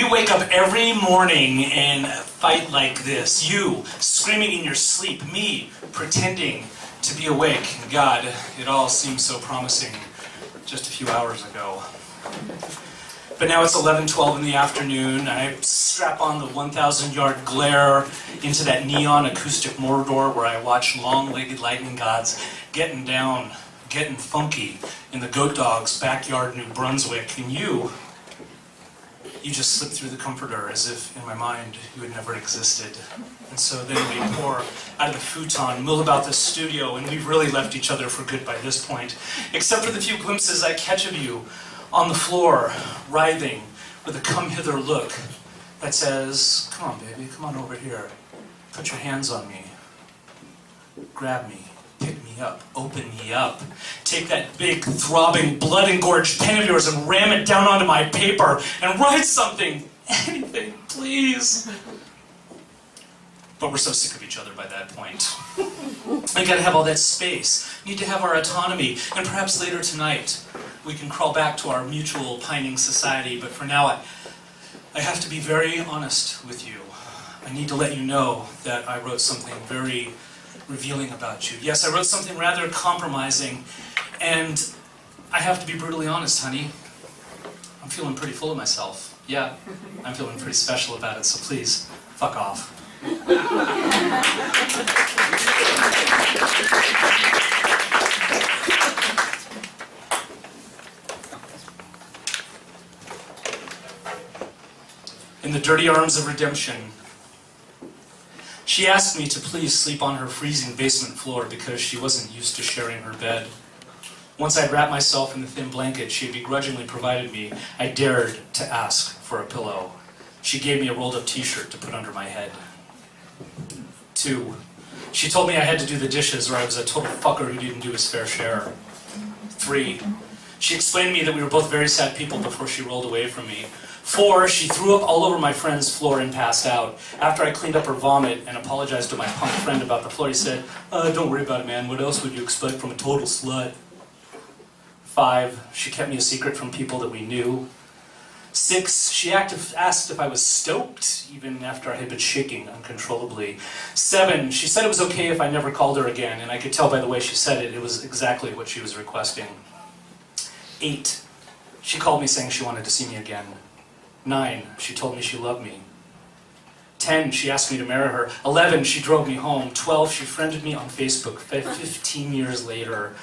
You wake up every morning and fight like this. You, screaming in your sleep. Me, pretending to be awake. God, it all seemed so promising just a few hours ago. But now it's 11:12 in the afternoon. I strap on the 1,000-yard glare into that neon acoustic Mordor where I watch long-legged lightning gods getting down, getting funky in the Goat Dog's backyard, New Brunswick. And you just slip through the comforter as if, in my mind, you had never existed. And so then we pour out of the futon, mill about the studio, and we've really left each other for good by this point. Except for the few glimpses I catch of you on the floor, writhing, with a come-hither look that says, come on, baby, come on over here. Put your hands on me. Grab me. Pick me up. Open me up. Take that big, throbbing, blood-engorged pen of yours and ram it down onto my paper and write something. Anything, please. But we're so sick of each other by that point. I gotta have all that space. Need to have our autonomy. And perhaps later tonight, we can crawl back to our mutual pining society. But for now, I have to be very honest with you. I need to let you know that I wrote something very revealing about you. Yes, I wrote something rather compromising. And I have to be brutally honest, honey. I'm feeling pretty full of myself. Yeah, I'm feeling pretty special about it, so please, fuck off. In the dirty arms of redemption, she asked me to please sleep on her freezing basement floor because she wasn't used to sharing her bed. Once I'd wrapped myself in the thin blanket she had begrudgingly provided me, I dared to ask for a pillow. She gave me a rolled-up t-shirt to put under my head. 2, she told me I had to do the dishes or I was a total fucker who didn't do his fair share. 3, she explained to me that we were both very sad people before she rolled away from me. 4, she threw up all over my friend's floor and passed out. After I cleaned up her vomit and apologized to my punk friend about the floor, he said, don't worry about it, man. What else would you expect from a total slut? 5, she kept me a secret from people that we knew. 6, she asked if I was stoked, even after I had been shaking uncontrollably. 7, she said it was okay if I never called her again, and I could tell by the way she said it, it was exactly what she was requesting. 8, she called me saying she wanted to see me again. 9, she told me she loved me. 10, she asked me to marry her. 11, she drove me home. 12, she friended me on Facebook 15 years later.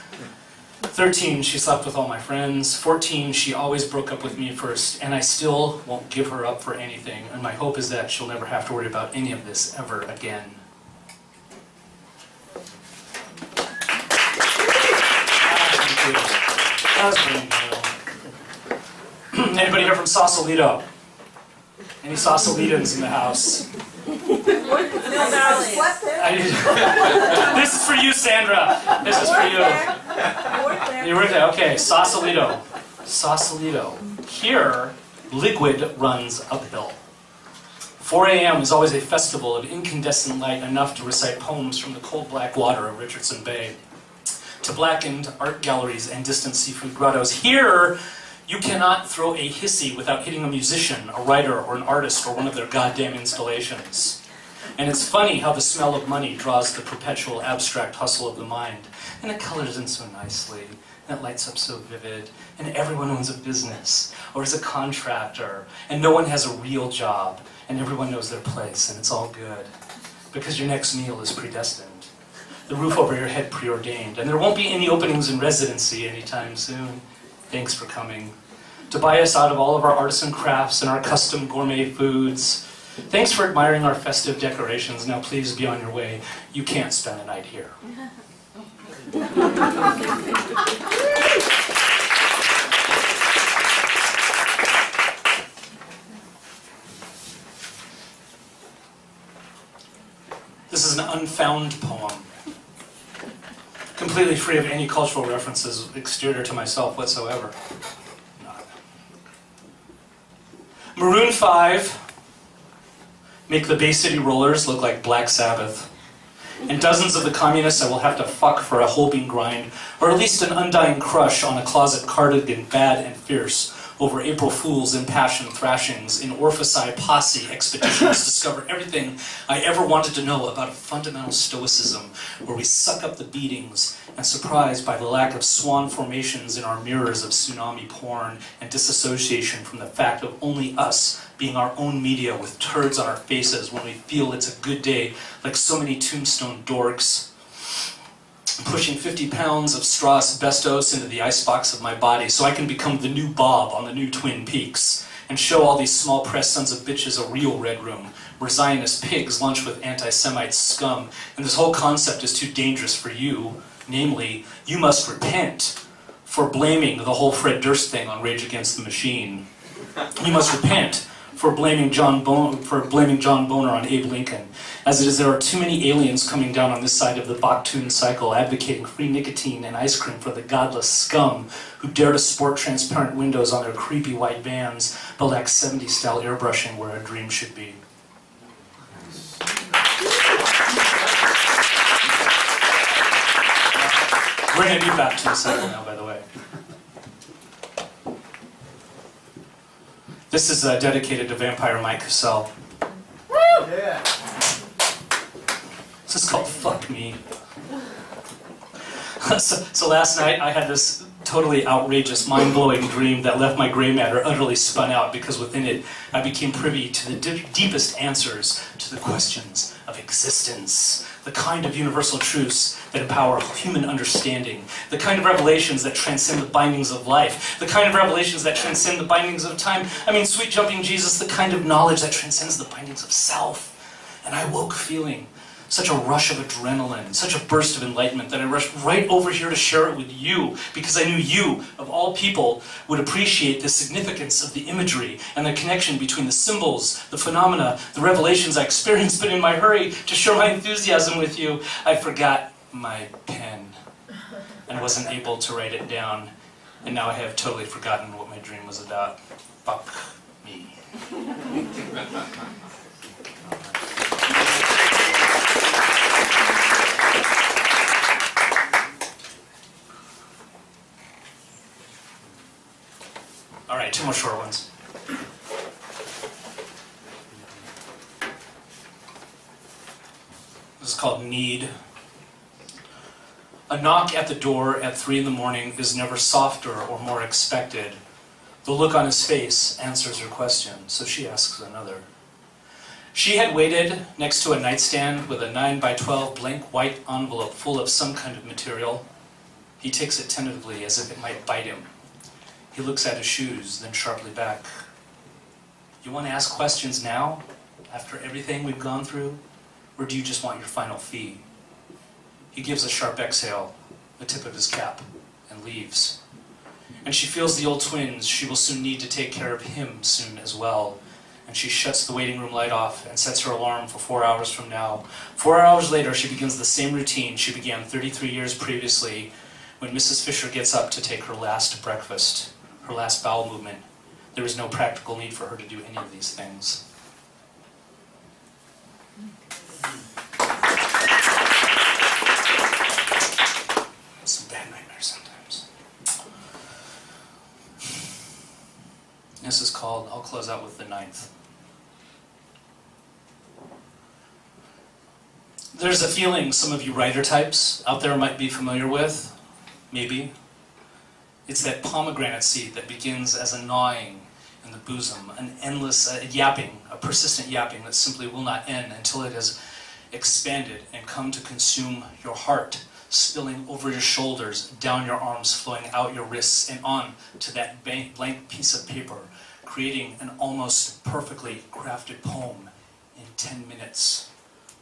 13, she slept with all my friends. 14, she always broke up with me first, and I still won't give her up for anything. And my hope is that she'll never have to worry about any of this ever again. Anybody here from Sausalito? Any Sausalitans in the house? This is for you, Sandra. This is for you. You were there. Okay, Sausalito. Sausalito. Here, liquid runs uphill. 4 a.m. is always a festival of incandescent light enough to recite poems from the cold black water of Richardson Bay to blackened art galleries and distant seafood grottos. Here, you cannot throw a hissy without hitting a musician, a writer, or an artist, or one of their goddamn installations. And it's funny how the smell of money draws the perpetual abstract hustle of the mind. And it colors in so nicely, and it lights up so vivid, and everyone owns a business, or is a contractor, and no one has a real job, and everyone knows their place, and it's all good. Because your next meal is predestined. The roof over your head preordained, and there won't be any openings in residency anytime soon. Thanks for coming. To buy us out of all of our artisan crafts and our custom gourmet foods. Thanks for admiring our festive decorations. Now please be on your way. You can't spend the night here. This is an unfound poem. Completely free of any cultural references exterior to myself whatsoever. Maroon 5 make the Bay City Rollers look like Black Sabbath. And dozens of the communists I will have to fuck for a Holbein grind, or at least an undying crush on a closet cardigan, bad and fierce, over April Fools, impassioned thrashings, in Orphici posse expeditions, discover everything I ever wanted to know about a fundamental stoicism, where we suck up the beatings, and surprised by the lack of swan formations in our mirrors of tsunami porn, and disassociation from the fact of only us being our own media with turds on our faces when we feel it's a good day, like so many tombstone dorks. Pushing 50 pounds of straw asbestos into the icebox of my body so I can become the new Bob on the new Twin Peaks and show all these small press sons of bitches a real red room where Zionist pigs lunch with anti-Semite scum, and this whole concept is too dangerous for you. Namely, you must repent for blaming the whole Fred Durst thing on Rage Against the Machine. You must repent for blaming John Boner on Abe Lincoln, as it is there are too many aliens coming down on this side of the Baktun cycle advocating free nicotine and ice cream for the godless scum who dare to sport transparent windows on their creepy white vans but lack 70s style airbrushing where a dream should be. We're in a new Baktun cycle now, by the way. This is dedicated to Vampire Mike Cassell. Yeah. This is called Fuck Me. So last night I had this totally outrageous, mind-blowing dream that left my gray matter utterly spun out because within it I became privy to the deepest answers to the questions of existence, the kind of universal truths that empower human understanding, the kind of revelations that transcend the bindings of life, the kind of revelations that transcend the bindings of time. I mean, sweet jumping Jesus, the kind of knowledge that transcends the bindings of self. And I woke feeling such a rush of adrenaline, such a burst of enlightenment that I rushed right over here to share it with you because I knew you, of all people, would appreciate the significance of the imagery and the connection between the symbols, the phenomena, the revelations I experienced. But in my hurry to share my enthusiasm with you, I forgot my pen and wasn't able to write it down. And now I have totally forgotten what my dream was about. Fuck me. All right, two more short ones. This is called Need. A knock at the door at 3 in the morning is never softer or more expected. The look on his face answers her question, so she asks another. She had waited next to a nightstand with a 9x12 blank white envelope full of some kind of material. He takes it tentatively as if it might bite him. He looks at his shoes, then sharply back. You want to ask questions now, after everything we've gone through? Or do you just want your final fee? He gives a sharp exhale, the tip of his cap, and leaves. And she feels the old twins. She will soon need to take care of him soon as well. And she shuts the waiting room light off and sets her alarm for 4 hours from now. 4 hours later, she begins the same routine she began 33 years previously when Mrs. Fisher gets up to take her last breakfast. Her last bowel movement. There is no practical need for her to do any of these things. Some bad nightmares sometimes. This is called, I'll close out with the 9th. There's a feeling some of you writer types out there might be familiar with, maybe. It's that pomegranate seed that begins as a gnawing in the bosom, an endless yapping, a persistent yapping that simply will not end until it has expanded and come to consume your heart, spilling over your shoulders, down your arms, flowing out your wrists, and on to that blank piece of paper, creating an almost perfectly crafted poem in 10 minutes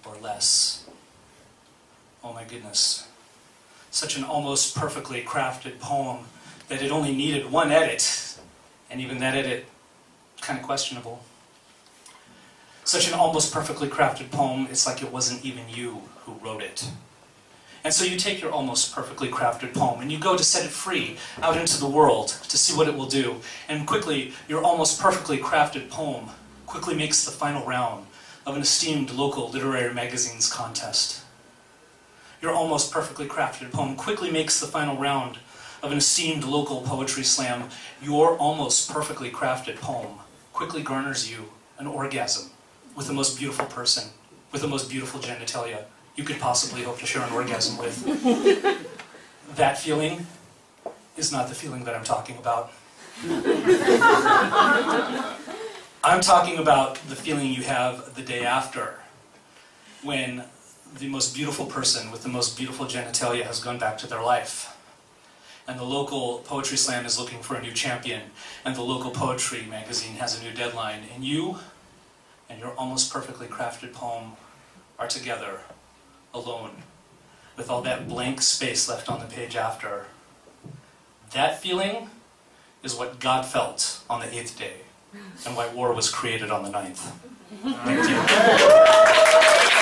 or less. Oh my goodness. Such an almost perfectly crafted poem that it only needed one edit, and even that edit, kind of questionable. Such an almost perfectly crafted poem, it's like it wasn't even you who wrote it. And so you take your almost perfectly crafted poem and you go to set it free out into the world to see what it will do. And quickly, your almost perfectly crafted poem quickly makes the final round of an esteemed local literary magazine's contest. Your almost perfectly crafted poem quickly makes the final round of an esteemed local poetry slam, your almost perfectly crafted poem quickly garners you an orgasm with the most beautiful person, with the most beautiful genitalia you could possibly hope to share an orgasm with. That feeling is not the feeling that I'm talking about. I'm talking about the feeling you have the day after, when the most beautiful person with the most beautiful genitalia has gone back to their life, and the local poetry slam is looking for a new champion, and the local poetry magazine has a new deadline, and you and your almost perfectly crafted poem are together, alone, with all that blank space left on the page after. That feeling is what God felt on the 8th day, and why war was created on the 9th. Thank you.